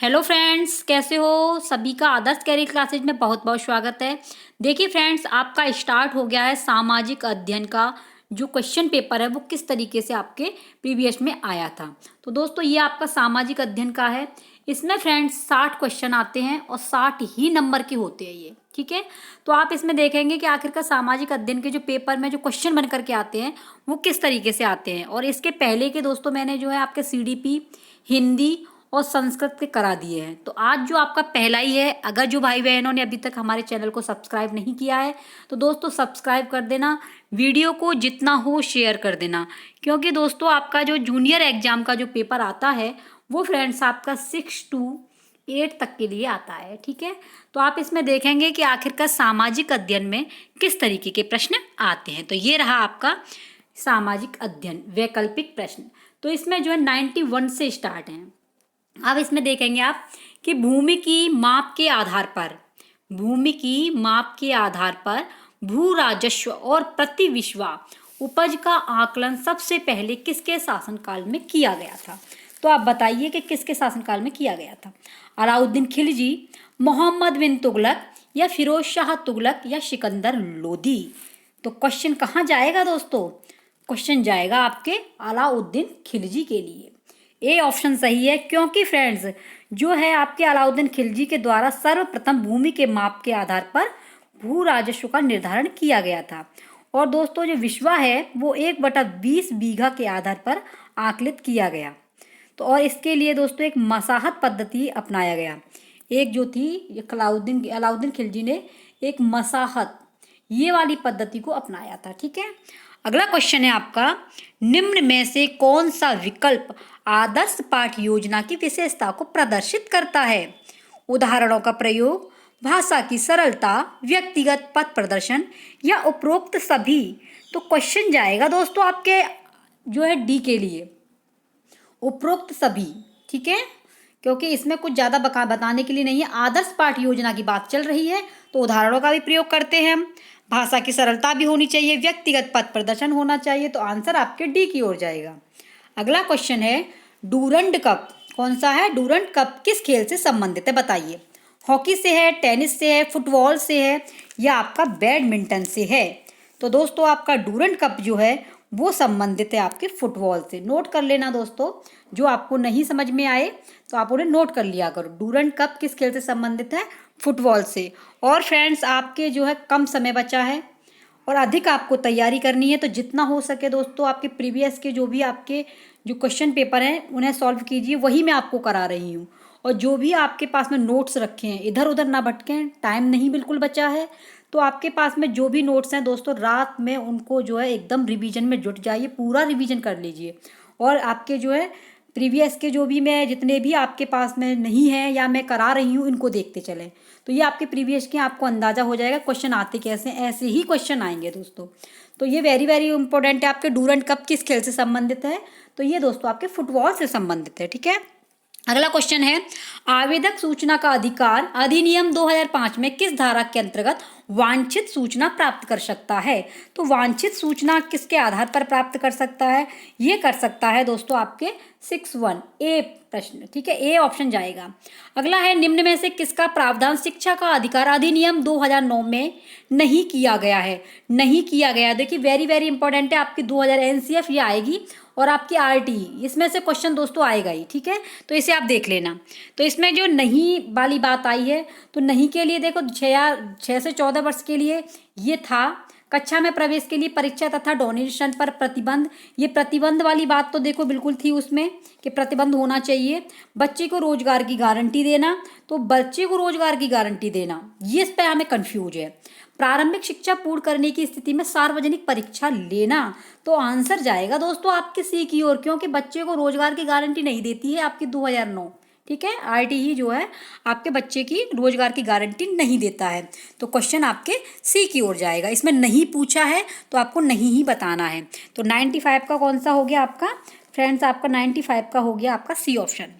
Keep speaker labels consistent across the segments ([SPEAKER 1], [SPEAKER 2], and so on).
[SPEAKER 1] Hello friends, कैसे हो? सभी का आदर्श कैरियर क्लासेज में बहुत बहुत स्वागत है। देखिए फ्रेंड्स, आपका स्टार्ट हो गया है सामाजिक अध्ययन का जो क्वेश्चन पेपर है वो किस तरीके से आपके प्रीवियस में आया था। तो दोस्तों ये आपका सामाजिक अध्ययन का है। इसमें फ्रेंड्स 60 क्वेश्चन आते हैं और 60 ही नंबर के होते हैं ये, ठीक है। तो आप इसमें देखेंगे कि आखिरकार सामाजिक अध्ययन के जो पेपर में जो क्वेश्चन बन करके आते हैं वो किस तरीके से आते हैं। और इसके पहले के दोस्तों मैंने जो है आपके CDP, हिंदी और संस्कृत के करा दिए हैं। तो आज जो आपका पहला ही है, अगर जो भाई बहनों ने अभी तक हमारे चैनल को सब्सक्राइब नहीं किया है तो दोस्तों सब्सक्राइब कर देना, वीडियो को जितना हो शेयर कर देना, क्योंकि दोस्तों आपका जो जूनियर एग्जाम का जो पेपर आता है वो फ्रेंड्स आपका 6 to 8 तक के लिए आता है, ठीक है। तो आप इसमें देखेंगे कि आखिरकार सामाजिक अध्ययन में किस तरीके के प्रश्न आते हैं। तो ये रहा आपका सामाजिक अध्ययन वैकल्पिक प्रश्न। तो इसमें जो है 91 से स्टार्ट है। अब इसमें देखेंगे आप कि भूमि की माप के आधार पर भू राजस्व और प्रति विश्वा उपज का आकलन सबसे पहले किसके शासनकाल में किया गया था। तो आप बताइए कि किसके शासनकाल में किया गया था। अलाउद्दीन खिलजी, मोहम्मद बिन तुगलक या फिरोज शाह तुगलक या सिकंदर लोदी। तो क्वेश्चन कहाँ जाएगा दोस्तों? क्वेश्चन जाएगा आपके अलाउद्दीन खिलजी के लिए। ए ऑप्शन सही है, क्योंकि फ्रेंड्स जो है आपके अलाउद्दीन खिलजी के द्वारा सर्वप्रथम भूमि के माप के आधार पर भू राजस्व का निर्धारण किया गया था। और दोस्तों जो विश्वा है वो 1/20 बीघा के आधार पर आकलित किया गया। तो और इसके लिए दोस्तों एक मसाहत पद्धति अपनाया गया। एक जो थी अलाउद्दीन खिलजी ने एक मसाहत ये वाली पद्धति को अपनाया था, ठीक है। अगला क्वेश्चन है आपका, निम्न में से कौन सा विकल्प आदर्श पाठ योजना की विशेषता को प्रदर्शित करता है? उदाहरणों का प्रयोग, भाषा की सरलता, व्यक्तिगत पथ प्रदर्शन या उपरोक्त सभी। तो क्वेश्चन जाएगा दोस्तों आपके जो है डी के लिए, उपरोक्त सभी, ठीक है, क्योंकि इसमें कुछ ज़्यादा बताने के लिए नहीं है। आदर्श पाठ योजना की बात चल रही है तो उदाहरणों का भी प्रयोग करते हैं हम, भाषा की सरलता भी होनी चाहिए, व्यक्तिगत पथ प्रदर्शन होना चाहिए। तो आंसर आपके डी की ओर जाएगा। अगला क्वेश्चन है, डूरंड कप कौन सा है? डूरंड कप किस खेल से संबंधित है बताइए। हॉकी से है, टेनिस से है, फुटबॉल से है या आपका बैडमिंटन से है। तो दोस्तों आपका डूरंड कप जो है वो संबंधित है आपके फुटबॉल से। नोट कर लेना दोस्तों, जो आपको नहीं समझ में आए तो आप उन्हें नोट कर लिया करो। डूरंड कप किस खेल से संबंधित है? फुटबॉल से। और फ्रेंड्स आपके जो है कम समय बचा है और अधिक आपको तैयारी करनी है, तो जितना हो सके दोस्तों आपके प्रीवियस के जो भी आपके जो क्वेश्चन पेपर हैं उन्हें सॉल्व कीजिए, वही मैं आपको करा रही हूँ। और जो भी आपके पास में नोट्स रखे हैं इधर उधर ना भटकें, टाइम नहीं बिल्कुल बचा है। तो आपके पास में जो भी नोट्स हैं दोस्तों रात में उनको जो है एकदम रिवीजन में जुट जाइए, पूरा रिवीजन कर लीजिए। और आपके जो है प्रीवियस के जो भी मैं जितने भी आपके पास में नहीं है या मैं करा रही हूँ इनको देखते चलें, तो ये आपके प्रीवियस के आपको अंदाजा हो जाएगा क्वेश्चन आते कैसे, ऐसे ही क्वेश्चन आएंगे दोस्तों। तो ये वेरी वेरी इंपॉर्टेंट है। आपके डूरंड कप किस खेल से संबंधित है? तो ये दोस्तों आपके फुटबॉल से संबंधित है, ठीक है। अगला क्वेश्चन है, आवेदक सूचना का अधिकार अधिनियम 2005 में किस धारा के अंतर्गत वांछित सूचना प्राप्त कर सकता है? तो वांछित सूचना किसके आधार पर प्राप्त कर सकता है? ये कर सकता है दोस्तों आपके 61 ए प्रश्न, ठीक है, ए ऑप्शन जाएगा। अगला है, निम्न में से किसका प्रावधान शिक्षा का अधिकार अधिनियम 2009 में नहीं किया गया है? नहीं किया गया, देखिए वेरी वेरी इंपॉर्टेंट है। आपकी 2000 NCF ये आएगी और आपकी RTE इसमें से क्वेश्चन दोस्तों आएगा ही, ठीक है। तो इसे आप देख लेना। तो इसमें जो नहीं वाली बात आई है, तो नहीं के लिए देखो 6 से 14 वर्ष के लिए ये था। कक्षा में प्रवेश के लिए परीक्षा तथा डोनेशन पर प्रतिबंध, ये प्रतिबंध वाली बात तो देखो बिल्कुल थी उसमें कि प्रतिबंध होना चाहिए। बच्चे को रोजगार की गारंटी देना, तो बच्चे को रोजगार की गारंटी देना ये इस पर हमें कंफ्यूज है। प्रारंभिक शिक्षा पूर्ण करने की स्थिति में सार्वजनिक परीक्षा लेना, तो आंसर जाएगा दोस्तों आपके सी की ओर, क्योंकि बच्चे को रोजगार की गारंटी नहीं देती है आपकी 2009, ठीक है। RTE जो है आपके बच्चे की रोजगार की गारंटी नहीं देता है। तो क्वेश्चन आपके सी की ओर जाएगा। इसमें नहीं पूछा है तो आपको नहीं ही बताना है। तो 95 का कौन सा हो गया आपका फ्रेंड्स? आपका 95 का हो गया आपका सी ऑप्शन।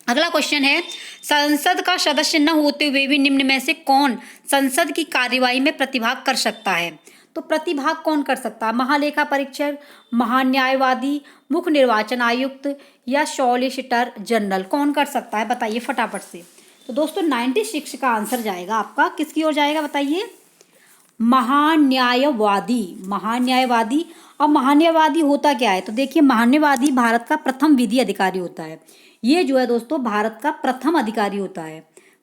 [SPEAKER 1] अगला क्वेश्चन है, संसद का सदस्य न होते हुए भी निम्न में से कौन संसद की कार्यवाही में प्रतिभाग कर सकता है? तो प्रतिभाग कौन कर सकता है? महालेखा परीक्षक, महान्यायवादी, मुख्य निर्वाचन आयुक्त या सॉलिसिटर जनरल, कौन कर सकता है बताइए फटाफट से। तो दोस्तों 96 का आंसर जाएगा आपका, किसकी ओर जाएगा बताइए? महान्यायवादी। महान्यायवादी। अब महान्यायवादी होता क्या है? तो देखिए महान्यायवादी भारत का प्रथम विधि अधिकारी होता है। ये जो है दोस्तों भारत का प्रथम अधिकारी होता है,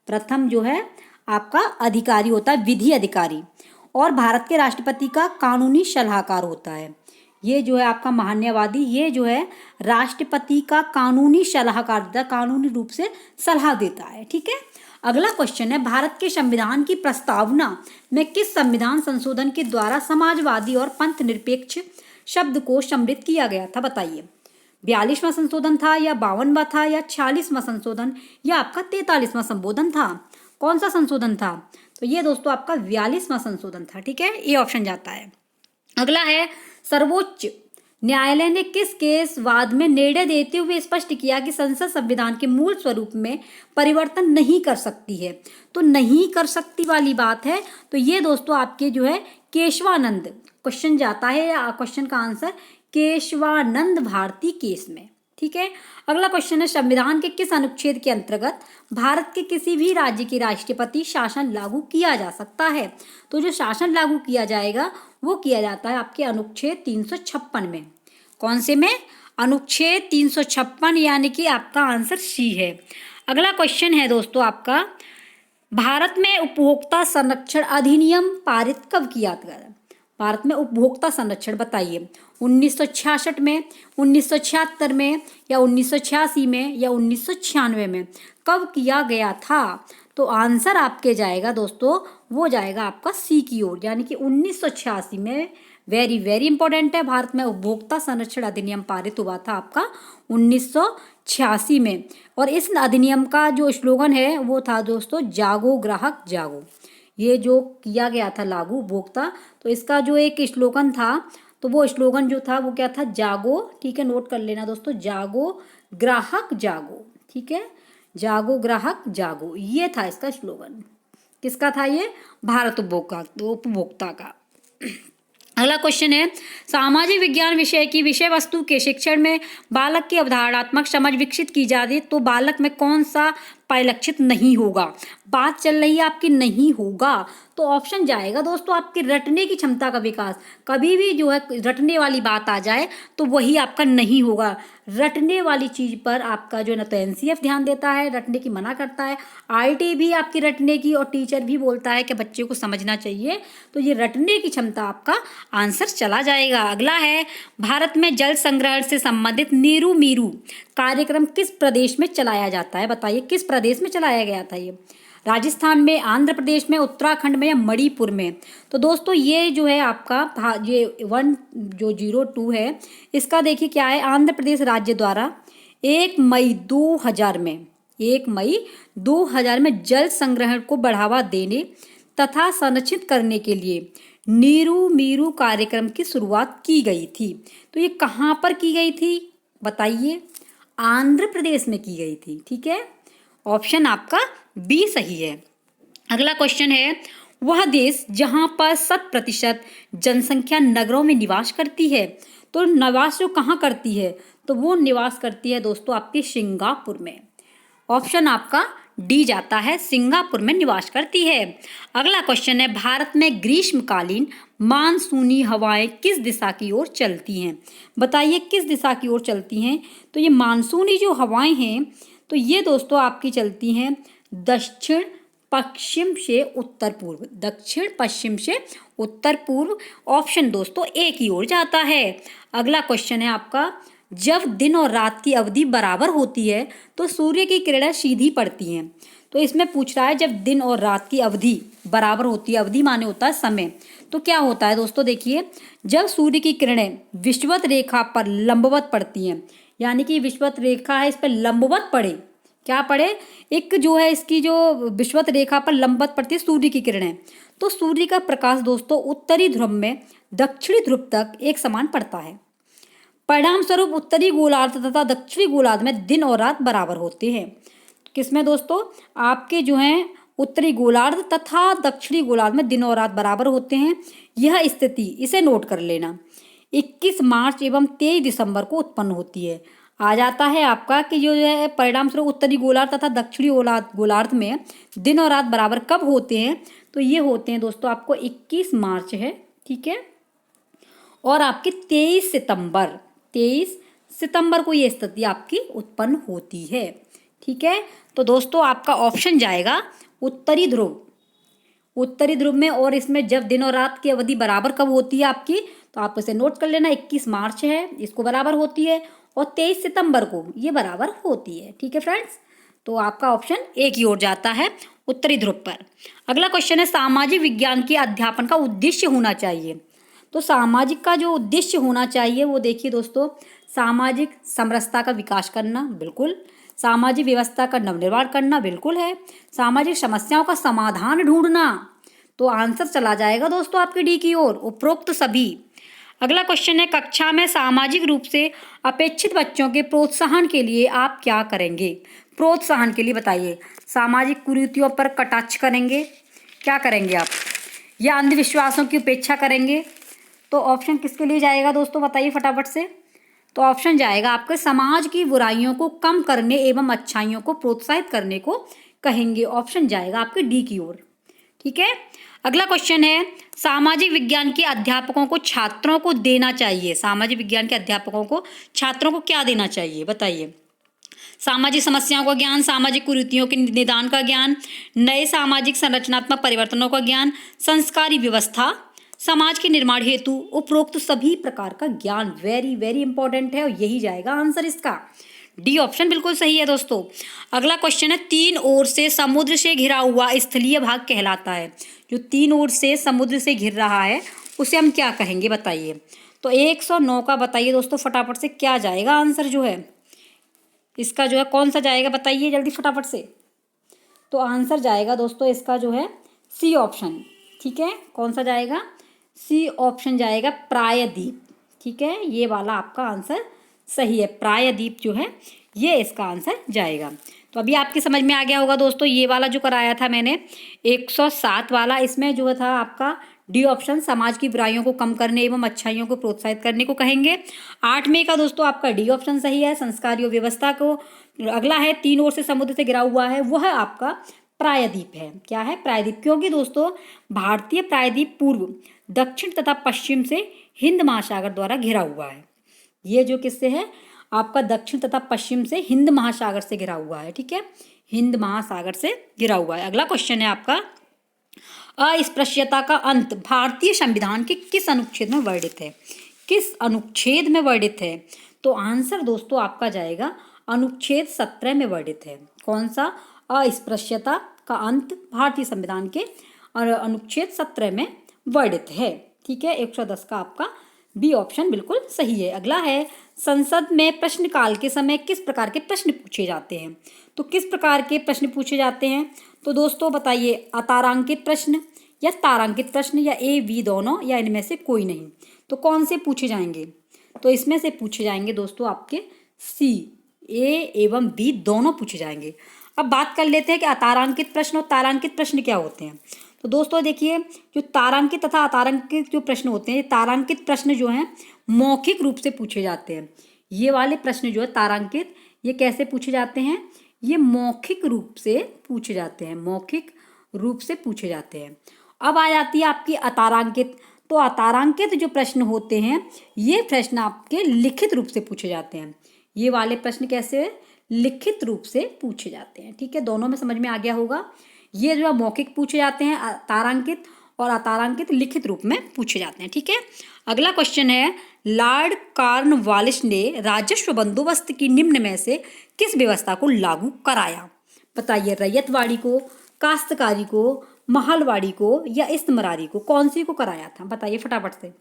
[SPEAKER 1] प्रथम जो है आपका अधिकारी होता है विधि अधिकारी, और भारत के राष्ट्रपति का कानूनी सलाहकार होता है। ये जो है आपका महान्यायवादी, ये जो है राष्ट्रपति का कानूनी सलाहकार देता है, कानूनी रूप से सलाह देता है। ठीक है, अगला क्वेश्चन है, भारत के संविधान की प्रस्तावना में किस संविधान संशोधन के द्वारा समाजवादी और पंथ निरपेक्ष शब्द को सम्मिलित किया गया था बताइए? 42वां संशोधन था या 52वां था या 46वां संशोधन या आपका 43वां संशोधन था? कौन सा संशोधन था? तो ये दोस्तों आपका 42वां संशोधन था। ठीक है, ये ऑप्शन जाता है। अगला है, सर्वोच्च न्यायालय ने किस केस वाद में निर्णय देते हुए स्पष्ट किया कि संसद संविधान के मूल स्वरूप में परिवर्तन नहीं कर सकती है? तो नहीं कर सकती वाली बात है, तो ये दोस्तों आपके जो है केशवानंद क्वेश्चन जाता है, या क्वेश्चन का आंसर केशवानंद भारती केस में। ठीक है, अगला क्वेश्चन है, संविधान के किस अनुच्छेद के अंतर्गत भारत के किसी भी राज्य के राष्ट्रपति शासन लागू किया जा सकता है? तो जो शासन लागू किया जाएगा वो किया जाता है आपके अनुच्छेद 356 में। कौन से में? अनुच्छेद 356, यानी कि आपका आंसर सी है। अगला क्वेश्चन है दोस्तों आपका, भारत में उपभोक्ता संरक्षण अधिनियम पारित कब किया गया? भारत में उपभोक्ता संरक्षण बताइए, 1966 में, 1976 में या 1986 में या 1996 में? कब किया गया था? तो आंसर आपके जाएगा दोस्तों, वो जाएगा आपका सी की ओर, यानी कि 1986 में। वेरी वेरी इंपॉर्टेंट है, भारत में उपभोक्ता संरक्षण अधिनियम पारित हुआ था आपका 1986 में। और इस अधिनियम का जो स्लोगन है वो था दोस्तों, जागो ग्राहक जागो। ये जो किया गया था लागू उपभोक्ता, तो इसका जो एक स्लोगन था, तो वो स्लोगन जो था वो क्या था? जागो। ठीक है, नोट कर लेना दोस्तों, जागो ग्राहक जागो। ठीक है, जागो ग्राहक जागो, ये था इसका स्लोगन। किसका था ये? भारत उपभोक्ता का। अगला क्वेश्चन है, सामाजिक विज्ञान विषय की विषय वस्तु के शिक्षण में बालक की अवधारणात्मक समझ विकसित की जाती है, तो बालक में कौन सा परिलक्षित नहीं होगा? बात चल रही है आपकी नहीं होगा, तो ऑप्शन जाएगा दोस्तों आपके रटने की क्षमता का विकास। कभी भी जो है रटने वाली बात आ जाए तो वही आपका नहीं होगा। रटने वाली चीज पर आपका जो है ना तो एनसीएफ ध्यान देता है, रटने की मना करता है, आईटी भी आपकी रटने की, और टीचर भी बोलता है कि बच्चे को समझना चाहिए। तो ये रटने की क्षमता आपका आंसर चला जाएगा। अगला है, भारत में जल संग्रहण से संबंधित नीरू मीरू कार्यक्रम किस प्रदेश में चलाया जाता है बताइए? किस प्रदेश में चलाया गया था ये? राजस्थान में, आंध्र प्रदेश में, उत्तराखंड में या मणिपुर में? तो दोस्तों ये जो है आपका ये 102 है, इसका देखिए क्या है, आंध्र प्रदेश राज्य द्वारा 1 मई 2000 में, 1 मई 2000 में जल संग्रहण को बढ़ावा देने तथा संरक्षित करने के लिए नीरू मीरू कार्यक्रम की शुरुआत की गई थी। तो ये कहाँ पर की गई थी बताइए? आंध्र प्रदेश में की गई थी। ठीक है, ऑप्शन आपका बी सही है। अगला क्वेश्चन है, वह देश जहां पर 100% जनसंख्या नगरों में निवास करती है, तो निवास जो कहाँ करती है? तो वो निवास करती है दोस्तों आपके सिंगापुर में। ऑप्शन आपका डी जाता है, सिंगापुर में निवास करती है। अगला क्वेश्चन है, भारत में ग्रीष्मकालीन मानसूनी हवाएं किस दिशा की ओर चलती हैं? बताइए किस दिशा की ओर चलती हैं? तो ये मानसूनी जो हवाएं हैं, तो ये दोस्तों आपकी चलती हैं दक्षिण पश्चिम से उत्तर पूर्व, दक्षिण पश्चिम से उत्तर पूर्व। ऑप्शन दोस्तों ए की ओर जाता है। अगला क्वेश्चन है आपका, जब दिन और रात की अवधि बराबर होती है तो सूर्य की किरणें सीधी पड़ती हैं। तो इसमें पूछ रहा है जब दिन और रात की अवधि बराबर होती है, अवधि माने होता है समय, तो क्या होता है दोस्तों? देखिए, जब सूर्य की किरणें विषुवत रेखा पर लंबवत पड़ती हैं, यानी कि विषुवत रेखा है इस पर लंबवत पड़े, क्या पड़े? एक जो है इसकी जो विषुवत रेखा पर लंबवत पड़ती है सूर्य की किरणें, तो सूर्य का प्रकाश दोस्तों उत्तरी ध्रुव में दक्षिणी ध्रुव तक एक समान पड़ता है। परिणाम स्वरूप उत्तरी गोलार्ध तथा दक्षिणी गोलार्ध में दिन और रात बराबर होते हैं। किसमें दोस्तों? आपके जो हैं उत्तरी गोलार्ध तथा दक्षिणी गोलार्ध में दिन और रात बराबर होते हैं। यह स्थिति, इसे नोट कर लेना, 21 मार्च एवं 23 दिसंबर को उत्पन्न होती है। आ जाता है आपका कि जो है परिणाम स्वरूप उत्तरी गोलार्ध तथा दक्षिणी गोलार्ध में दिन और रात बराबर कब होते हैं, तो ये होते हैं दोस्तों आपको 21 मार्च है, ठीक है, और आपकी 23 सितंबर को ये स्थिति आपकी उत्पन्न होती है, ठीक है। तो दोस्तों आपका ऑप्शन जाएगा उत्तरी ध्रुव, उत्तरी ध्रुव में। और इसमें जब दिन और रात की अवधि बराबर कब होती है आपकी, तो आप इसे नोट कर लेना, 21 मार्च है, इसको बराबर होती है, और 23 सितंबर को ये बराबर होती है, ठीक है फ्रेंड्स। तो आपका ऑप्शन ए की ओर जाता है, उत्तरी ध्रुव पर। अगला क्वेश्चन है, सामाजिक विज्ञान के अध्यापन का उद्देश्य होना चाहिए। तो सामाजिक का जो उद्देश्य होना चाहिए वो देखिए दोस्तों, सामाजिक समरसता का विकास करना, बिल्कुल। सामाजिक व्यवस्था का नवनिर्माण करना, बिल्कुल है। सामाजिक समस्याओं का समाधान ढूंढना, तो आंसर चला जाएगा दोस्तों आपके डी की ओर, उपरोक्त सभी। अगला क्वेश्चन है, कक्षा में सामाजिक रूप से अपेक्षित बच्चों के प्रोत्साहन के लिए आप क्या करेंगे। प्रोत्साहन के लिए बताइए, सामाजिक कुरीतियों पर कटाक्ष करेंगे, क्या करेंगे आप, या अंधविश्वासों की उपेक्षा करेंगे। तो ऑप्शन किसके लिए जाएगा दोस्तों, बताइए फटाफट से। तो ऑप्शन जाएगा आपके समाज की बुराइयों को कम करने एवं अच्छाइयों को प्रोत्साहित करने को कहेंगे। ऑप्शन जाएगा आपके डी की ओर, ठीक है। अगला क्वेश्चन है, सामाजिक विज्ञान के अध्यापकों को छात्रों को देना चाहिए, सामाजिक विज्ञान के अध्यापकों को छात्रों को क्या देना चाहिए, बताइए। सामाजिक समस्याओं का ज्ञान, सामाजिक कुरीतियों के निदान का ज्ञान, नए सामाजिक संरचनात्मक परिवर्तनों का ज्ञान, संस्कारी व्यवस्था, समाज के निर्माण हेतु उपरोक्त सभी प्रकार का ज्ञान। वेरी वेरी इंपॉर्टेंट है, और यही जाएगा आंसर इसका, डी ऑप्शन बिल्कुल सही है दोस्तों। अगला क्वेश्चन है, तीन ओर से समुद्र से घिरा हुआ स्थलीय भाग कहलाता है। जो तीन ओर से समुद्र से घिर रहा है उसे हम क्या कहेंगे, बताइए। तो 109 का बताइए दोस्तों फटाफट से, क्या जाएगा आंसर जो है इसका, जो है कौन सा जाएगा, बताइए जल्दी फटाफट से। तो आंसर जाएगा दोस्तों इसका जो है सी ऑप्शन, ठीक है। कौन सा जाएगा, सी ऑप्शन जाएगा, प्रायद्वीप, ठीक है। ये वाला आपका आंसर सही है, प्रायद्वीप जो है ये इसका आंसर जाएगा। तो अभी आपकी समझ में आ गया होगा दोस्तों, ये वाला जो कराया था मैंने 107 वाला, इसमें जो था आपका डी ऑप्शन, समाज की बुराइयों को कम करने एवं अच्छाइयों को प्रोत्साहित करने को कहेंगे। 8 में का दोस्तों आपका डी ऑप्शन सही है, संस्कारी व्यवस्था को। अगला है, तीन ओर से समुद्र से घिरा हुआ है, वह आपका प्रायद्वीप है। क्या है, प्रायद्वीप, क्योंकि दोस्तों भारतीय प्रायद्वीप पूर्व, दक्षिण तथा पश्चिम से हिंद महासागर द्वारा घिरा हुआ है। ये जो किससे है, आपका दक्षिण तथा पश्चिम से हिंद महासागर से घिरा हुआ है, ठीक है, हिंद महासागर से घिरा हुआ है। अगला क्वेश्चन है आपका, अस्पृश्यता का अंत भारतीय संविधान के किस अनुच्छेद में वर्णित है, किस अनुच्छेद में वर्णित है। तो आंसर दोस्तों आपका जाएगा अनुच्छेद 17 में वर्णित है। कौन सा, अस्पृश्यता का अंत भारतीय संविधान के और अनुच्छेद 17 में वर्णित है, ठीक है। 110 का आपका बी ऑप्शन बिल्कुल सही है। अगला है, संसद में प्रश्नकाल के समय किस प्रकार के प्रश्न पूछे जाते हैं। तो किस प्रकार के प्रश्न पूछे जाते हैं, तो दोस्तों बताइए, अतारांकित प्रश्न या तारांकित प्रश्न, या ए बी दोनों, या इनमें से कोई नहीं। तो कौन से पूछे जाएंगे, तो इसमें से पूछे जाएंगे दोस्तों आपके सी, ए एवं बी दोनों पूछे जाएंगे। अब बात कर लेते हैं कि अतारांकित प्रश्न और तारांकित प्रश्न क्या होते हैं। तो दोस्तों देखिए, जो तारांकित तथा अतारांकित जो प्रश्न होते हैं, तारांकित प्रश्न जो हैं मौखिक रूप से पूछे जाते हैं। ये वाले प्रश्न जो है तारांकित, ये कैसे पूछे जाते हैं, ये मौखिक रूप से पूछे जाते हैं, मौखिक रूप से पूछे जाते हैं। अब आ जाती है आपकी अतारांकित। तो अतारांकित जो प्रश्न होते हैं, ये प्रश्न आपके लिखित रूप से पूछे जाते हैं। ये वाले प्रश्न कैसे, लिखित रूप से पूछे जाते हैं, ठीक है। दोनों में समझ में आ गया होगा। ये जो है मौखिक पूछे जाते हैं तारांकित, और अतारांकित लिखित रूप में पूछे जाते हैं, ठीक है। अगला क्वेश्चन है, लॉर्ड कॉर्नवालिस ने राजस्व बंदोबस्त की निम्न में से किस व्यवस्था को लागू कराया। बताइए, रैयतवाड़ी को, काश्तकारी को, महलवाड़ी को, या इस्तमरारी को, कौन सी को कराया था, बताइए फटाफट से।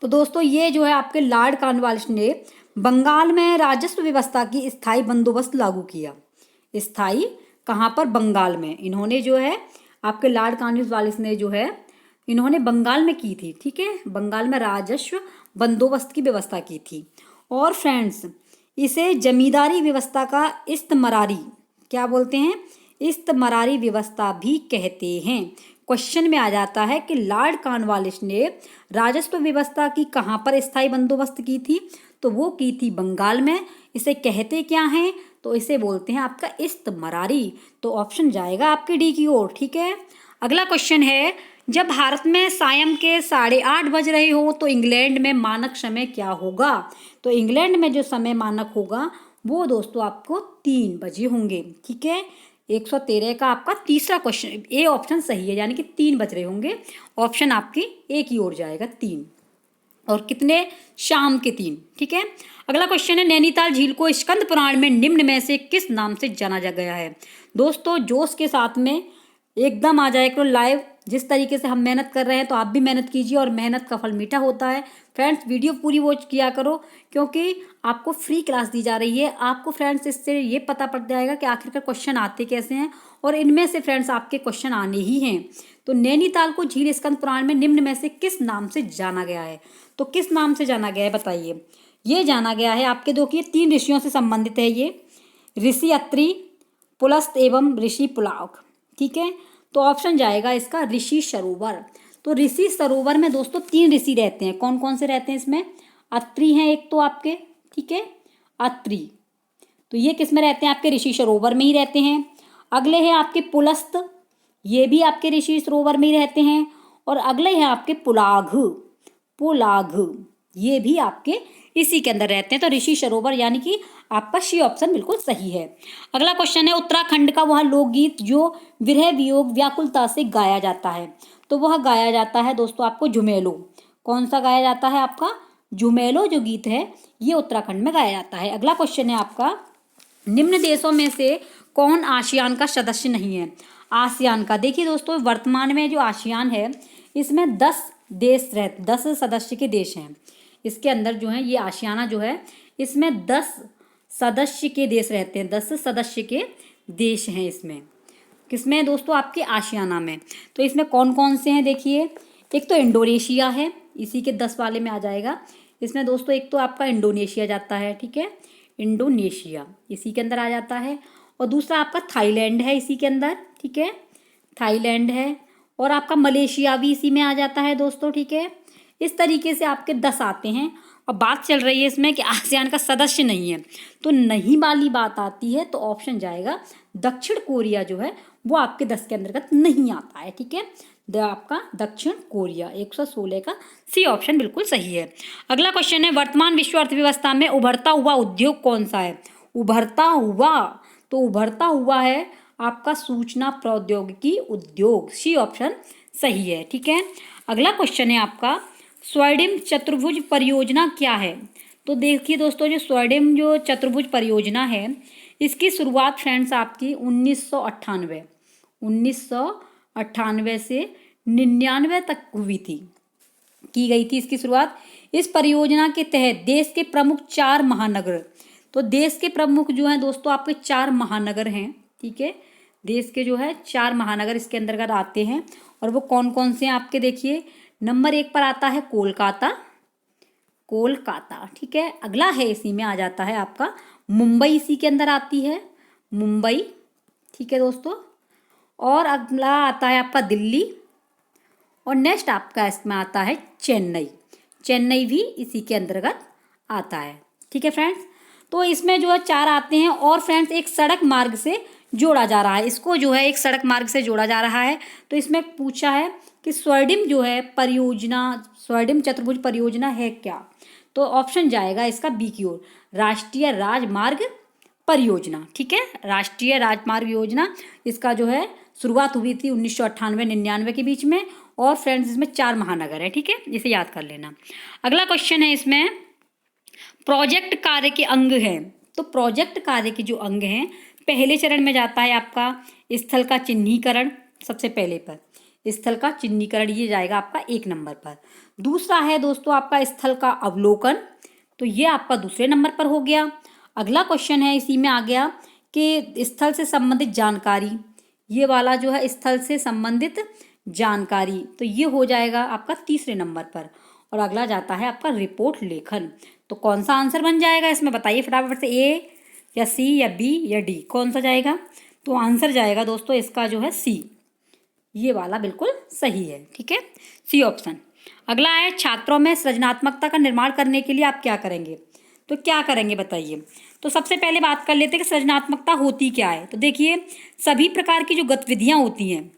[SPEAKER 1] तो दोस्तों ये जो है आपके लॉर्ड कॉर्नवालिस ने बंगाल में राजस्व व्यवस्था की स्थायी बंदोबस्त लागू किया। स्थायी कहाँ पर, बंगाल में। इन्होंने जो है आपके लॉर्ड कॉर्नवालिस ने जो है इन्होंने बंगाल में की थी, ठीक है, बंगाल में राजस्व बंदोबस्त की व्यवस्था की थी। और फ्रेंड्स, इसे जमींदारी व्यवस्था का इस्तमरारी क्या बोलते हैं, इस्तमरारी व्यवस्था भी कहते हैं। क्वेश्चन में आ जाता है कि लॉर्ड कॉर्नवालिस ने राजस्व व्यवस्था की कहाँ पर स्थायी बंदोबस्त की थी, तो वो की थी बंगाल में। इसे कहते क्या हैं, तो इसे बोलते हैं आपका इस्तमरारी। तो ऑप्शन जाएगा आपके डी की ओर। ठीक है, अगला क्वेश्चन है, जब भारत में सायं के 8:30 बज रहे हो तो इंग्लैंड में मानक समय क्या होगा। तो इंग्लैंड में जो समय मानक होगा वो दोस्तों आपको 3 बजे होंगे। ठीक है, 113 का आपका तीसरा क्वेश्चन, ए ऑप्शन सही है, यानी कि 3 बज रहे होंगे। ऑप्शन आपकी ए की ओर जाएगा 3, और कितने, शाम के 3। ठीक है, अगला क्वेश्चन है, नैनीताल झील को स्कंद पुराण में निम्न में से किस नाम से जाना जा गया है। दोस्तों जोश के साथ में एकदम आ जाए करो लाइव। जिस तरीके से हम मेहनत कर रहे हैं तो आप भी मेहनत कीजिए, और मेहनत का फल मीठा होता है। फ्रेंड्स वीडियो पूरी वॉच किया करो, क्योंकि आपको फ्री क्लास दी जा रही है। आपको फ्रेंड्स इससे ये पता पड़ जाएगा कि आखिरकार क्वेश्चन आते कैसे हैं, और इनमें से फ्रेंड्स आपके क्वेश्चन आने ही हैं। तो नैनीताल को झील स्कंद पुराण में निम्न में से किस नाम से जाना गया है, तो किस नाम से जाना गया है बताइए। ये जाना गया है आपके, देखिए 3 ऋषियों से संबंधित है ये, ऋषि अत्रि, पुलस्त एवं ऋषि पुलाव। ठीक है, तो ऑप्शन जाएगा इसका ऋषि सरोवर। तो ऋषि सरोवर में दोस्तों 3 ऋषि रहते हैं। कौन कौन से रहते हैं इसमें, अत्रि हैं एक तो आपके, ठीक है, अत्रि, तो ये किस में रहते हैं, आपके ऋषि सरोवर में ही रहते हैं। अगले हैं आपके पुलस्त, ये भी आपके ऋषि सरोवर में ही रहते हैं। और अगले हैं आपके पुलाघ, पुलाघ, ये भी आपके इसी के अंदर रहते हैं। तो ऋषि सरोवर यानी कि आपका सी ऑप्शन बिल्कुल सही है। अगला क्वेश्चन है, उत्तराखंड का वह लोकगीत जो विरह वियोग व्याकुलता से गाया जाता है, तो वह गाया जाता है दोस्तों आपको झुमेलो। कौन सा गाया जाता है, आपका झुमेलो जो गीत है ये उत्तराखंड में गाया जाता है। अगला क्वेश्चन है आपका, निम्न देशों में से कौन आसियान का सदस्य नहीं है। आसियान का, देखिए दोस्तों वर्तमान में जो आसियान है इसमें 10 देश 10 सदस्य के देश हैं। इसके अंदर जो है ये आशियाना जो है इसमें 10 सदस्य के देश रहते हैं, 10 सदस्य के देश हैं इसमें। किसमें दोस्तों, आपके आशियाना में। तो इसमें कौन कौन से हैं देखिए, एक तो इंडोनेशिया है, इसी के 10 वाले में आ जाएगा। इसमें दोस्तों एक तो आपका इंडोनेशिया जाता है, ठीक है, इंडोनेशिया इसी के अंदर आ जाता है। और दूसरा आपका थाईलैंड है इसी के अंदर, ठीक है, थाईलैंड है। और आपका मलेशिया भी इसी में आ जाता है दोस्तों, ठीक है। इस तरीके से आपके 10 आते हैं। और बात चल रही है इसमें कि आसियान का सदस्य नहीं है, तो नहीं वाली बात आती है तो ऑप्शन जाएगा दक्षिण कोरिया जो है वो आपके 10 के अंतर्गत नहीं आता है, ठीक है। आपका दक्षिण कोरिया 116 का सी ऑप्शन बिल्कुल सही है। अगला क्वेश्चन है, वर्तमान विश्व अर्थव्यवस्था में उभरता हुआ उद्योग कौन सा है। उभरता हुआ, तो उभरता हुआ है आपका सूचना प्रौद्योगिकी उद्योग, सी ऑप्शन सही है, ठीक है। अगला क्वेश्चन है आपका, स्वर्णिम चतुर्भुज परियोजना क्या है। तो देखिए दोस्तों, जो स्वर्णिम जो चतुर्भुज परियोजना है इसकी शुरुआत फ्रेंड्स आपकी 1998 से 99 तक हुई थी, की गई थी इसकी शुरुआत। इस परियोजना के तहत देश के प्रमुख 4 महानगर, तो देश के प्रमुख जो हैं दोस्तों आपके 4 महानगर हैं, ठीक है, देश के जो है 4 महानगर इसके अंतर्गत आते हैं। और वो कौन कौन से हैं आपके, देखिए नंबर 1 पर आता है कोलकाता, कोलकाता, ठीक है। अगला है इसी में आ जाता है आपका मुंबई, इसी के अंदर आती है मुंबई, ठीक है दोस्तों। और अगला आता है आपका दिल्ली, और नेक्स्ट आपका इसमें आता है चेन्नई, चेन्नई भी इसी के अंतर्गत आता है, ठीक है फ्रेंड्स। तो इसमें जो है 4 आते हैं। और फ्रेंड्स एक सड़क मार्ग से जोड़ा जा रहा है, इसको जो है एक सड़क मार्ग से जोड़ा जा रहा है। तो इसमें पूछा है कि स्वर्णिम जो है परियोजना, स्वर्णिम चतुर्भुज परियोजना है क्या, तो ऑप्शन जाएगा इसका बी की ओर, राष्ट्रीय राजमार्ग परियोजना, ठीक है, राष्ट्रीय राजमार्ग योजना। इसका जो है शुरुआत हुई थी 1998-99 के बीच में। और फ्रेंड्स इसमें 4 महानगर है, ठीक है, इसे याद कर लेना। अगला क्वेश्चन है इसमें, प्रोजेक्ट कार्य के अंग हैं। तो प्रोजेक्ट कार्य के जो अंग हैं, पहले चरण में जाता है आपका स्थल का चिन्हीकरण, सबसे पहले पर स्थल का चिन्हीकरण ये जाएगा आपका 1 नंबर पर। दूसरा है दोस्तों आपका स्थल का अवलोकन, तो ये आपका दूसरे नंबर पर हो गया। अगला क्वेश्चन है इसी में आ गया कि स्थल से संबंधित जानकारी, ये वाला जो है स्थल से संबंधित जानकारी, तो ये हो जाएगा आपका तीसरे नंबर पर। और अगला जाता है आपका रिपोर्ट लेखन। तो कौन सा आंसर बन जाएगा इसमें बताइए फटाफट से, ए या सी या बी या डी, कौन सा जाएगा। तो आंसर जाएगा दोस्तों इसका जो है सी, ये वाला बिल्कुल सही है। ठीक है, सी ऑप्शन। अगला है छात्रों में सृजनात्मकता का निर्माण करने के लिए आप क्या करेंगे? तो क्या करेंगे बताइए। तो सबसे पहले बात कर लेते हैं कि सृजनात्मकता होती क्या है। तो देखिए, सभी प्रकार की जो गतिविधियां होती हैं,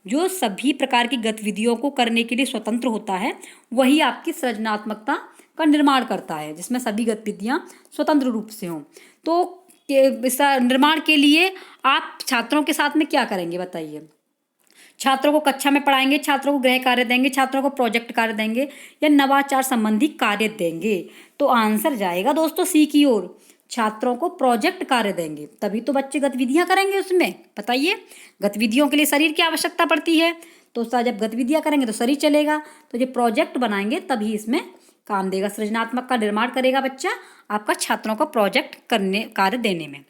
[SPEAKER 1] जो सभी प्रकार की गतिविधियों को करने के लिए स्वतंत्र होता है, वही आपकी सृजनात्मकता का निर्माण करता है, जिसमें सभी गतिविधियां स्वतंत्र रूप से हों। तो इस निर्माण के लिए आप छात्रों के साथ में क्या करेंगे बताइए। छात्रों को कक्षा में पढ़ाएंगे, छात्रों को गृह कार्य देंगे, छात्रों को प्रोजेक्ट कार्य देंगे, या नवाचार संबंधी कार्य देंगे? तो आंसर जाएगा दोस्तों सी की ओर, छात्रों को प्रोजेक्ट कार्य देंगे, तभी तो बच्चे गतिविधियां करेंगे उसमें। बताइए, गतिविधियों के लिए शरीर की आवश्यकता पड़ती है, तो जब गतिविधियां करेंगे तो शरीर चलेगा, तो जो प्रोजेक्ट बनाएंगे तभी इसमें काम देगा। सृजनात्मक का निर्माण करेगा बच्चा आपका छात्रों को प्रोजेक्ट करने कार्य देने में।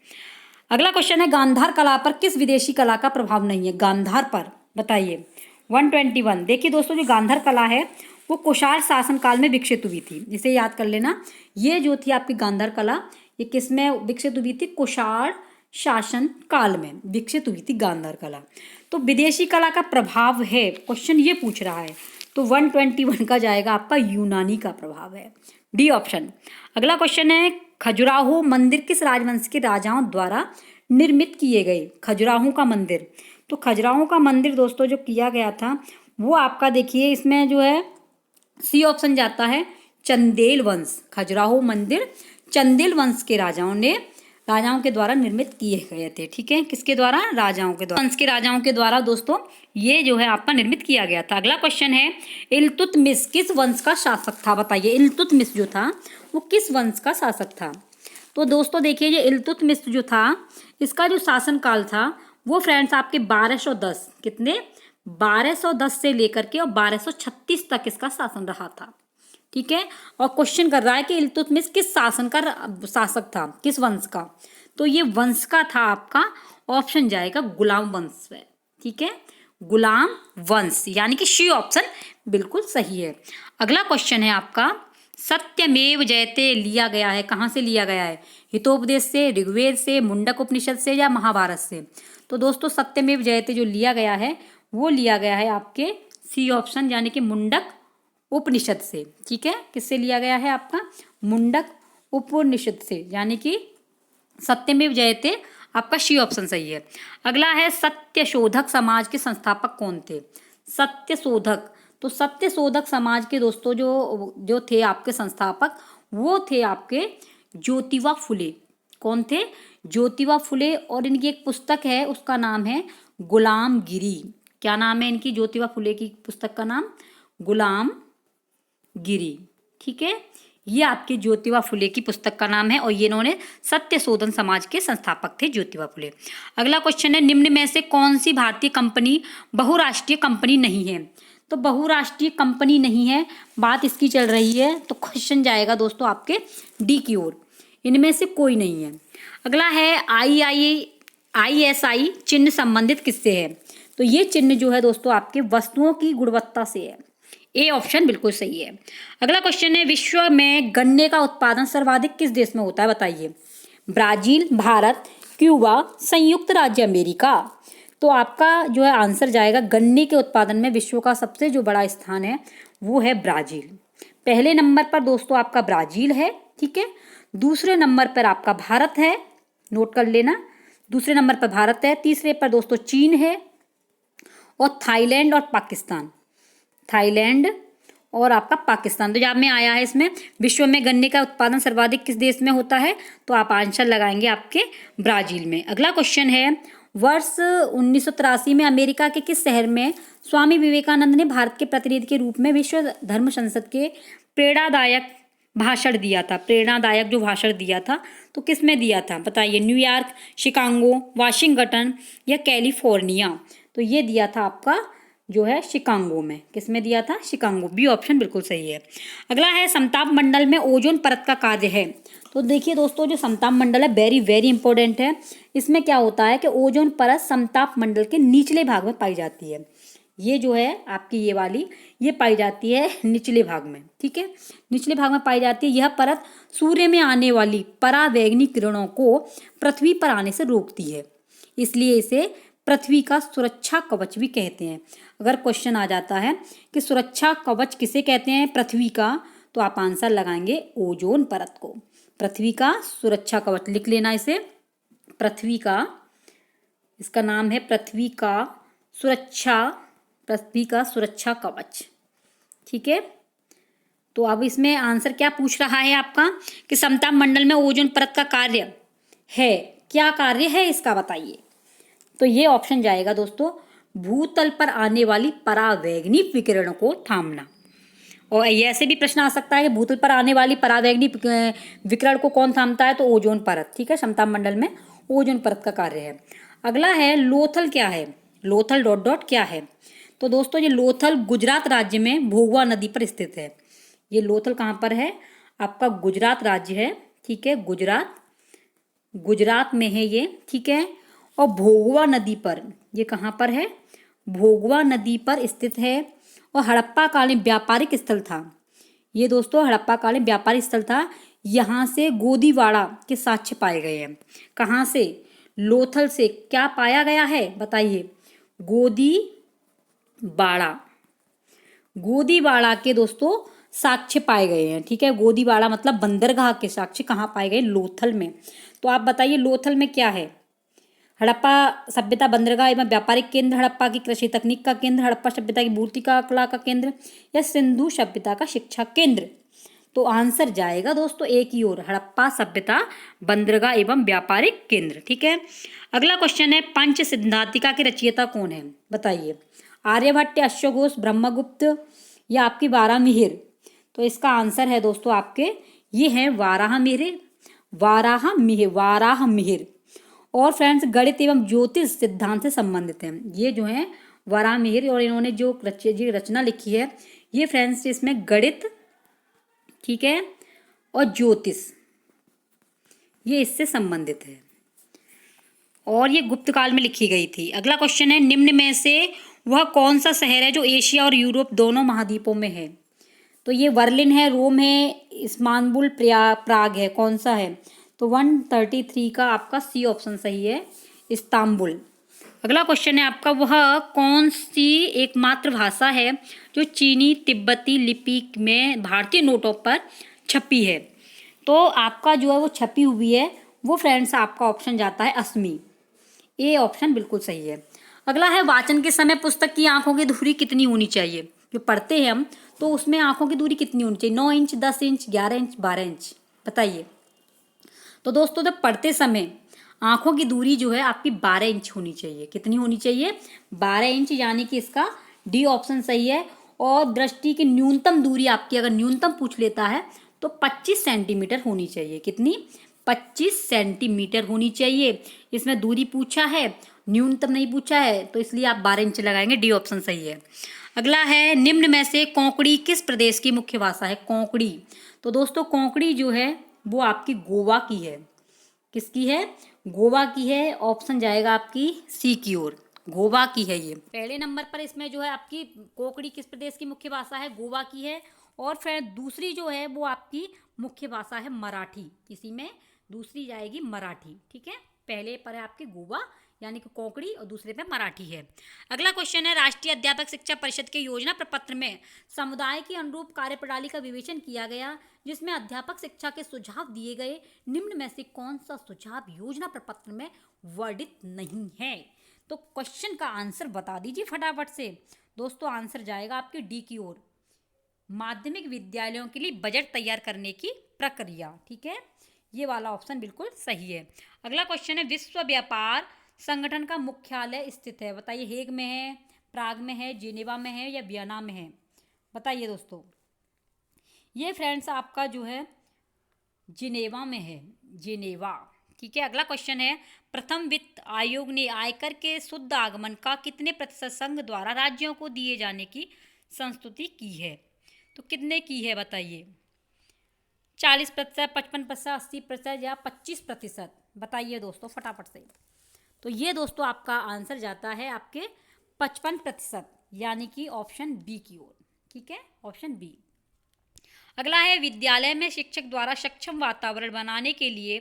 [SPEAKER 1] अगला क्वेश्चन है, गांधार कला पर किस विदेशी कला का प्रभाव नहीं है? गांधार पर बताइए। 121। देखिए दोस्तों, जो गांधार कला है वो कुषाण शासन काल में विकसित हुई थी, इसे याद कर लेना। ये जो थी आपकी गांधार कला, ये किस में विकसित हुई थी? कुषाण शासन काल में विकसित हुई थी गांधार कला। तो विदेशी कला का प्रभाव है, क्वेश्चन ये पूछ रहा है, तो 121 का जाएगा आपका यूनानी का प्रभाव है, डी ऑप्शन। अगला क्वेश्चन है, खजुराहो मंदिर किस राजवंश के राजाओं द्वारा निर्मित किए गए? खजुराहो का मंदिर, तो खजुराहो का मंदिर दोस्तों जो किया गया था वो आपका देखिए इसमें जो है सी ऑप्शन जाता है, चंदेल वंश। खजुराहो मंदिर चंदेल वंश के राजाओं के द्वारा निर्मित किए गए थे। ठीक है, किसके द्वारा? राजाओं के द्वारा, वंश के राजाओं के द्वारा दोस्तों ये जो है आपका निर्मित किया गया था। अगला क्वेश्चन है, इल्तुतमिश किस वंश का शासक था? बताइए, इल्तुतमिश जो था वो किस वंश का शासक था? तो दोस्तों देखिए, ये इल्तुतमिश जो था इसका जो शासनकाल था वो फ्रेंड्स आपके 1210, कितने? 1210 से लेकर के और 1236 तक इसका शासन रहा था। ठीक है, और क्वेश्चन कर रहा है कि इल्तुतमिश किस शासन का शासक था, किस वंश का? तो ये वंश का था आपका, ऑप्शन जाएगा गुलाम वंश है। ठीक है, गुलाम वंश, यानी कि सी ऑप्शन बिल्कुल सही है। अगला क्वेश्चन है आपका, सत्यमेव जयते लिया गया है, कहाँ से लिया गया है? हितोपदेश से, ऋग्वेद से, मुंडक उपनिषद से, या महाभारत से? तो दोस्तों सत्यमेव जयते जो लिया गया है वो लिया गया है आपके सी ऑप्शन, यानी कि मुंडक उपनिषद से। ठीक है, किससे लिया गया है? आपका मुंडक उपनिषद से, यानी कि सत्यमेव जयते आपका सी ऑप्शन सही है। अगला है, सत्यशोधक समाज के संस्थापक कौन थे? सत्यशोधक, तो सत्यशोधक समाज के दोस्तों जो थे आपके संस्थापक वो थे आपके ज्योतिबा फुले। कौन थे? ज्योतिबा फुले। और इनकी एक पुस्तक है उसका नाम है गुलामगिरी। क्या नाम है इनकी? ज्योतिबा फुले की पुस्तक का नाम गुलामगिरी। ठीक है, ये आपके ज्योतिबा फुले की पुस्तक का नाम है और ये इन्होंने सत्यशोधन समाज के संस्थापक थे, ज्योतिबा फुले। अगला क्वेश्चन है, निम्न में से कौन सी भारतीय कंपनी बहुराष्ट्रीय कंपनी नहीं है? तो बहुराष्ट्रीय कंपनी नहीं है, बात इसकी चल रही है, तो क्वेश्चन जाएगा दोस्तों आपके डी की ओर, इनमें से कोई नहीं है। अगला है, ISI चिन्ह संबंधित किससे है? तो ये चिन्ह जो है दोस्तों आपके वस्तुओं की गुणवत्ता से है, ए ऑप्शन बिल्कुल सही है। अगला क्वेश्चन है, विश्व में गन्ने का उत्पादन सर्वाधिक किस देश में होता है? बताइए। ब्राजील, भारत, क्यूबा, संयुक्त राज्य अमेरिका? तो आपका जो है आंसर जाएगा, गन्ने के उत्पादन में विश्व का सबसे जो बड़ा स्थान है वो है ब्राजील। पहले नंबर पर दोस्तों आपका ब्राजील है। ठीक है, दूसरे नंबर पर आपका भारत है, नोट कर लेना, दूसरे नंबर पर भारत है, तीसरे पर दोस्तों चीन है, और थाईलैंड और पाकिस्तान। थाईलैंड और आपका पाकिस्तान। तो जब में आया है इसमें विश्व में गन्ने का उत्पादन सर्वाधिक किस देश में होता है, तो आप आंसर लगाएंगे आपके ब्राजील में। अगला क्वेश्चन है, वर्ष 1983 में अमेरिका के किस शहर में स्वामी विवेकानंद ने भारत के प्रतिनिधि के रूप में विश्व धर्म संसद के प्रेरणादायक भाषण दिया था? प्रेरणादायक जो भाषण दिया था तो किस में दिया था? बताइए। न्यूयॉर्क, शिकागो, वाशिंगटन, या कैलिफोर्निया? तो ये दिया था आपका जो है शिकागो में। किस में दिया था? शिकागो, बी ऑप्शन बिल्कुल सही है। अगला है, समताप मंडल में ओजोन परत का कार्य है। तो देखिए दोस्तों, जो समताप मंडल है वेरी वेरी इंपॉर्टेंट है। इसमें क्या होता है कि ओजोन परत समताप मंडल के निचले भाग में पाई जाती है। ये जो है आपकी ये वाली ये पाई जाती है निचले भाग में। ठीक है, निचले भाग में पाई जाती है। यह परत सूर्य में आने वाली परावैंगनी किरणों को पृथ्वी पर आने से रोकती है। इसलिए इसे पृथ्वी का सुरक्षा कवच भी कहते हैं। अगर क्वेश्चन आ जाता है कि सुरक्षा कवच किसे कहते हैं पृथ्वी का, तो आप आंसर लगाएंगे ओजोन परत को। पृथ्वी का सुरक्षा कवच लिख लेना इसे, पृथ्वी का, इसका नाम है पृथ्वी का सुरक्षा कवच। ठीक है, तो अब इसमें आंसर क्या पूछ रहा है आपका कि समताप मंडल में ओजोन परत का कार्य है, क्या कार्य है इसका बताइए। तो ये ऑप्शन जाएगा दोस्तों, भूतल पर आने वाली परावैंगनी विकिरण को थामना। और ऐसे भी प्रश्न आ सकता है कि भूतल पर आने वाली परावैंगनी विकिरण को कौन थामता है, तो ओजोन परत। ठीक है, समताप मंडल में ओजोन परत का कार्य है। अगला है लोथल क्या है, लोथल डॉट डॉट क्या है। तो दोस्तों ये लोथल गुजरात राज्य में भोगवा नदी पर स्थित है। ये लोथल कहाँ पर है, आपका गुजरात राज्य है। ठीक है, गुजरात में है ये। ठीक है, और भोगवा नदी पर, ये कहाँ पर है, भोगवा नदी पर स्थित है। और हड़प्पा कालीन व्यापारिक स्थल था ये दोस्तों, हड़प्पा कालीन व्यापारिक स्थल था। यहाँ से गोदीवाड़ा के साक्ष्य पाए गए हैं। कहाँ से, लोथल से क्या पाया गया है बताइए, गोदीवाड़ा के दोस्तों साक्ष्य पाए गए हैं। ठीक है, गोदीवाड़ा मतलब बंदरगाह के साक्ष्य कहाँ पाए गए, लोथल में। तो आप बताइए लोथल में क्या है, हड़प्पा सभ्यता बंदरगाह एवं व्यापारिक केंद्र, हड़प्पा की कृषि तकनीक का केंद्र, हड़प्पा सभ्यता की मूर्ति का कला का केंद्र, या सिंधु सभ्यता का शिक्षा केंद्र। तो आंसर जाएगा दोस्तों एक ही ओर, हड़प्पा सभ्यता बंदरगाह एवं व्यापारिक केंद्र। ठीक है, अगला क्वेश्चन है पंच सिद्धांतिका के रचयिता कौन है बताइए, आर्यभट्ट, अश्वघोष, ब्रह्मगुप्त, या आपकी वाराहमिहिर। तो इसका आंसर है दोस्तों आपके ये है वाराहमिहिर। और फ्रेंड्स गणित एवं ज्योतिष सिद्धांत से संबंधित हैं ये जो है वाराहमिहिर। और इन्होंने जो रचना लिखी है ये फ्रेंड्स इसमें गणित, ठीक है, और ज्योतिष ये इससे संबंधित है, और ये गुप्त काल में लिखी गई थी। अगला क्वेश्चन है निम्न में से वह कौन सा शहर है जो एशिया और यूरोप दोनों महाद्वीपों में है। तो ये बर्लिन है, रोम है, इस्तांबुल, प्राग है, कौन सा है। तो 133 का आपका सी ऑप्शन सही है, इस्तांबुल। अगला क्वेश्चन है आपका वह कौन सी एकमात्र भाषा है जो चीनी तिब्बती लिपि में भारतीय नोटों पर छपी है। तो आपका जो है वो छपी हुई है वो फ्रेंड्स आपका ऑप्शन जाता है असमी, ए ऑप्शन बिल्कुल सही है। अगला है वाचन के समय पुस्तक की आंखों की दूरी कितनी होनी चाहिए। जो पढ़ते हैं हम तो उसमें आंखों की दूरी कितनी होनी चाहिए, 9 इंच, 10 इंच, 11 इंच, 12 इंच बताइए। तो दोस्तों जब पढ़ते समय आंखों की दूरी जो है आपकी 12 इंच होनी चाहिए। कितनी होनी चाहिए, 12 इंच, यानी कि इसका डी ऑप्शन सही है। और दृष्टि की न्यूनतम दूरी आपकी अगर न्यूनतम पूछ लेता है तो 25 सेंटीमीटर होनी चाहिए। कितनी, 25 सेंटीमीटर होनी चाहिए। इसमें दूरी पूछा है, न्यूनतम नहीं पूछा है, तो इसलिए आप 12 इंच लगाएंगे, डी ऑप्शन सही है। अगला है निम्न में से कोंकणी किस प्रदेश की मुख्य भाषा है। कोंकणी, तो दोस्तों कोंकणी जो है वो आपकी गोवा की है। किसकी है, गोवा की है। ऑप्शन जाएगा आपकी सी की ओर, गोवा की है ये। पहले नंबर पर इसमें जो है आपकी कोंकणी किस प्रदेश की मुख्य भाषा है, गोवा की है। और फिर दूसरी जो है वो आपकी मुख्य भाषा है मराठी, इसी में दूसरी जाएगी मराठी। ठीक है, पहले पर है आपके गोवा यानी कि कोंकणी और दूसरे पे मराठी है। अगला क्वेश्चन है राष्ट्रीय अध्यापक शिक्षा परिषद के योजना प्रपत्र में समुदाय की अनुरूप कार्यप्रणाली का विवेचन किया गया जिसमें अध्यापक शिक्षा के सुझाव दिए गए। निम्न में से कौन सा सुझाव योजना प्रपत्र में वर्णित नहीं है। तो क्वेश्चन का आंसर बता दीजिए फटाफट से दोस्तों। आंसर जाएगा आपके डी की ओर, माध्यमिक विद्यालयों के लिए बजट तैयार करने की प्रक्रिया। ठीक है, ये वाला ऑप्शन बिल्कुल सही है। अगला क्वेश्चन है विश्व व्यापार संगठन का मुख्यालय स्थित है। बताइए हेग में है, प्राग में है, जिनेवा में है, या वियना में है। बताइए दोस्तों। ये फ्रेंड्स आपका जो है जिनेवा में है, जिनेवा। ठीक है, अगला क्वेश्चन है प्रथम वित्त आयोग ने आयकर के शुद्ध आगमन का कितने प्रतिशत संघ द्वारा राज्यों को दिए जाने की संस्तुति की है। तो कितने की है बताइए, 40%, 55%, 80% या 25%। बताइए दोस्तों फटाफट से। तो ये दोस्तों आपका आंसर जाता है आपके 55%, यानी कि ऑप्शन बी की ओर। ठीक है, ऑप्शन बी। अगला है विद्यालय में शिक्षक द्वारा सक्षम वातावरण बनाने के लिए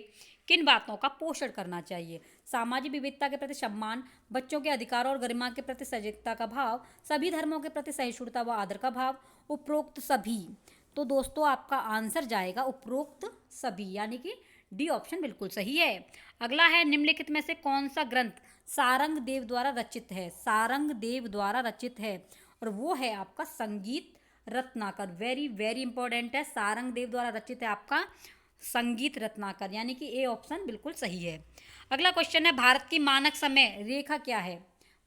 [SPEAKER 1] किन बातों का पोषण करना चाहिए। सामाजिक विविधता के प्रति सम्मान, बच्चों के अधिकारों और गरिमा के प्रति सजगता का भाव, सभी धर्मों के प्रति सहिष्णुता व आदर का भाव, उपरोक्त सभी। तो दोस्तों आपका आंसर जाएगा उपरोक्त सभी, यानी कि डी ऑप्शन बिल्कुल सही है। अगला है, निम्नलिखित में से कौन सा ग्रंथ सारंग देव द्वारा रचित है? सारंग देव द्वारा रचित है और वो है आपका संगीत रत्नाकर। वेरी वेरी इंपॉर्टेंट है, सारंग देव द्वारा रचित है आपका संगीत रत्नाकर, यानी कि ए ऑप्शन बिल्कुल सही है। अगला क्वेश्चन है, भारत की मानक समय रेखा क्या है?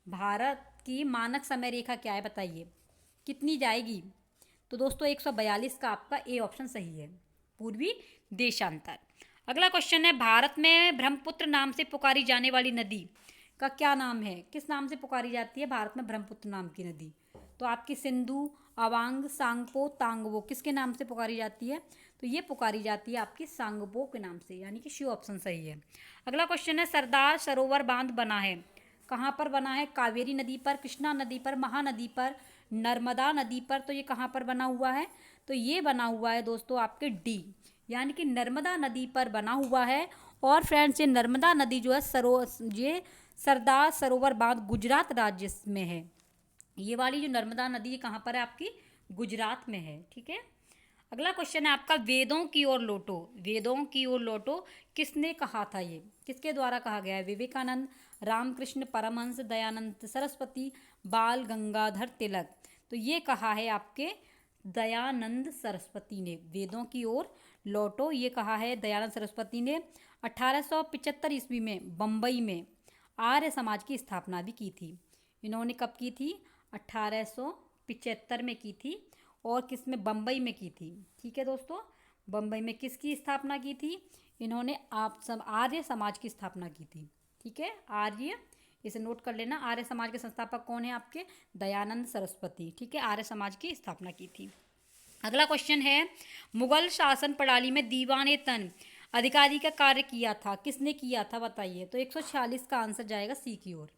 [SPEAKER 1] भारत की मानक समय रेखा क्या है बताइए, कितनी जाएगी? तो दोस्तों 142 का आपका ए ऑप्शन सही है, पूर्वी देशांतर। अगला क्वेश्चन है, भारत में ब्रह्मपुत्र नाम से पुकारी जाने वाली नदी का क्या नाम है? किस नाम से पुकारी जाती है भारत में ब्रह्मपुत्र नाम की नदी? तो आपकी सिंधु, अवांग, सांगपो, तांगवो किसके नाम से पुकारी जाती है? तो ये पुकारी जाती है आपकी सांगपो के नाम से, यानी कि सी ऑप्शन सही है। अगला क्वेश्चन है, सरदार सरोवर बांध बना है कहाँ पर बना है? कावेरी नदी पर, कृष्णा नदी पर, महानदी पर, नर्मदा नदी पर। तो ये कहाँ पर बना हुआ है? तो ये बना हुआ है दोस्तों आपके डी, यानी कि नर्मदा नदी पर बना हुआ है। और फ्रेंड्स ये नर्मदा नदी जो है ये सरदार सरोवर बांध गुजरात राज्य में है। ये वाली जो नर्मदा नदी कहाँ पर है आपकी? गुजरात में है, ठीक है। अगला क्वेश्चन है आपका, वेदों की ओर लौटो। वेदों की ओर लौटो किसने कहा था? ये किसके द्वारा कहा गया है? विवेकानंद, रामकृष्ण परमहंस, दयानंद सरस्वती, बाल गंगाधर तिलक। तो ये कहा है आपके दयानंद सरस्वती ने। वेदों की ओर लौटो ये कहा है दयानंद सरस्वती ने। 1875 ईस्वी में बम्बई में आर्य समाज की स्थापना भी की थी। इन्होंने कब की थी? 1875 में की थी। और किस में? बम्बई में की थी, ठीक है दोस्तों। बम्बई में किसकी स्थापना की थी? इन्होंने आर्य समाज की स्थापना की थी, ठीक है। आर्य, इसे नोट कर लेना। आर्य समाज के संस्थापक कौन है आपके? दयानंद सरस्वती, ठीक है। आर्य समाज की स्थापना की थी। अगला क्वेश्चन है, मुगल शासन प्रणाली में दीवाने तन अधिकारी का कार्य किया था, किसने किया था बताइए? तो 146 का आंसर जाएगा सी की ओर।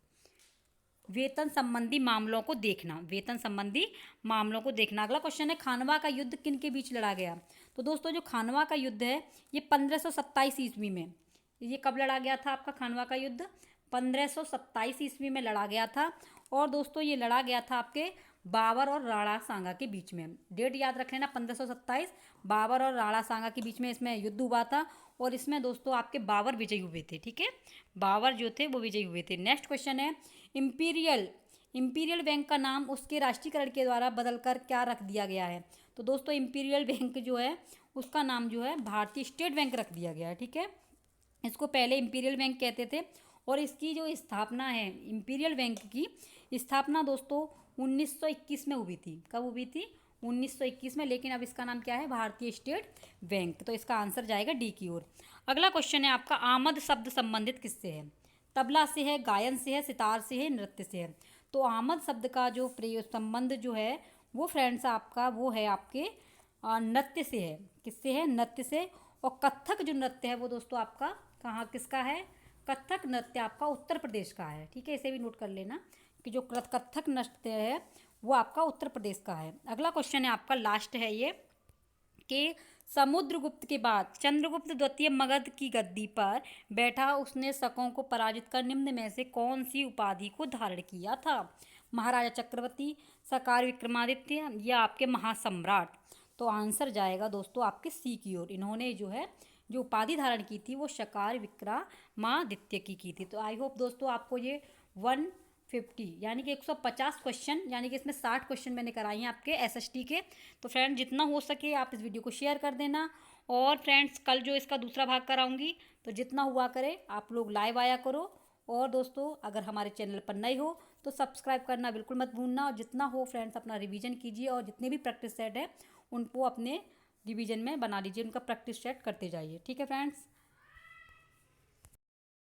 [SPEAKER 1] वेतन संबंधी मामलों को देखना, वेतन संबंधी मामलों को देखना। अगला क्वेश्चन है, खानवा का युद्ध किन के बीच लड़ा गया? तो दोस्तों जो खानवा का युद्ध है ये 1527 ईस्वी में, ये कब लड़ा गया था आपका खानवा का युद्ध? 1527 ईस्वी में लड़ा गया था। और दोस्तों ये लड़ा गया था आपके बाबर और राणा सांगा के बीच में। डेट याद रख लेना, 1527, बाबर और राणा सांगा के बीच में इसमें युद्ध हुआ था। और इसमें दोस्तों आपके बाबर विजयी हुए थे, ठीक है। बाबर जो थे वो विजयी हुए थे। नेक्स्ट क्वेश्चन है, इंपीरियल बैंक का नाम उसके राष्ट्रीयकरण के द्वारा बदलकर क्या रख दिया गया है? तो दोस्तों इंपीरियल बैंक जो है उसका नाम जो है भारतीय स्टेट बैंक रख दिया गया है, ठीक है। इसको पहले इंपीरियल बैंक कहते थे। और इसकी जो स्थापना है, इंपीरियल बैंक की स्थापना दोस्तों 1921 में हुई थी। कब हुई थी? 1921 में। लेकिन अब इसका नाम क्या है? भारतीय स्टेट बैंक। तो इसका आंसर जाएगा डी की ओर। अगला क्वेश्चन है आपका, आमद शब्द संबंधित किससे है? तबला से है, गायन से है, सितार से है, नृत्य से है। तो आमद शब्द का जो प्रयोग संबंध जो है वो फ्रेंड्स आपका वो है आपके नृत्य से है। किससे है? नृत्य से। और कथक जो नृत्य है वो दोस्तों आपका कहाँ किसका है? कथक नृत्य आपका उत्तर प्रदेश का है, ठीक है। इसे भी नोट कर लेना कि जो कथक नृत्य है वो आपका उत्तर प्रदेश का है। अगला क्वेश्चन है आपका, लास्ट है ये, कि समुद्रगुप्त के बाद चंद्रगुप्त द्वितीय मगध की गद्दी पर बैठा उसने शकों को पराजित कर निम्न में से कौन सी उपाधि को धारण किया था? महाराजा चक्रवर्ती, सकार विक्रमादित्य या आपके महासम्राट? तो आंसर जाएगा दोस्तों आपके सी की ओर। इन्होंने जो उपाधि धारण की थी वो शकार विक्रमादित्य की थी। तो आई होप दोस्तों आपको ये 150 यानी कि 150 क्वेश्चन, यानी कि इसमें 60 क्वेश्चन मैंने कराए हैं आपके एसएसटी के। तो फ्रेंड्स जितना हो सके आप इस वीडियो को शेयर कर देना। और फ्रेंड्स कल जो इसका दूसरा भाग कराऊंगी तो जितना हुआ करे आप लोग लाइव आया करो। और दोस्तों अगर हमारे चैनल पर नए हो तो सब्सक्राइब करना बिल्कुल मत भूलना। और जितना हो फ्रेंड्स अपना रिवीजन कीजिए और जितने भी प्रैक्टिस सेट है उनको अपने रिवीजन में बना लीजिए, उनका प्रैक्टिस सेट करते जाइए, ठीक है फ्रेंड्स।